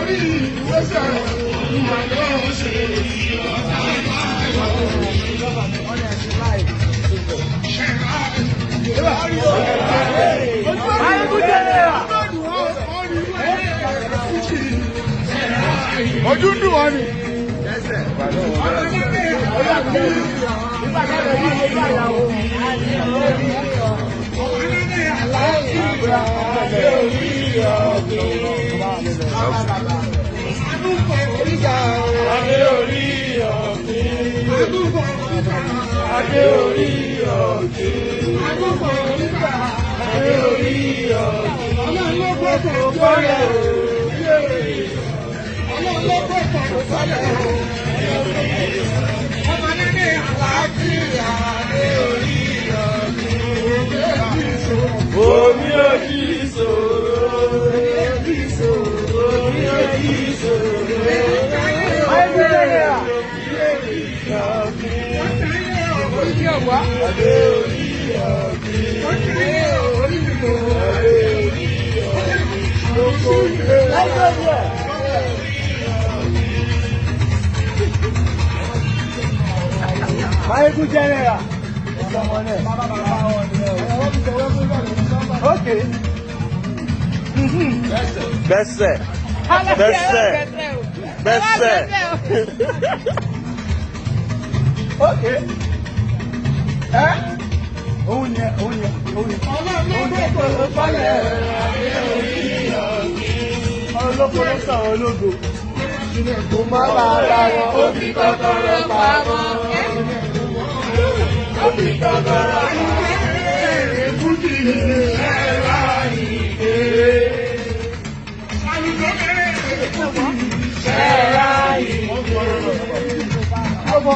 orí ìwésẹ̀ ìmọ̀lẹ́ òṣèlú ọ̀tá ojú ń dùn wọ́n ni. Omi ojú ìṣòro, omi ojú Okay. Bẹ́sẹ̀. Okay. Òun yẹn. Olóko ló sàn ológo. Kò má bàa wọn, ó fi kọ́kọ́rọ́ pamọ́. Ó fi kọ́kọ́rọ́ pamọ́. Èkútì ẹ̀rọ ìgbé. Ẹ̀rọ ìgbé. Bọ́bọ̀.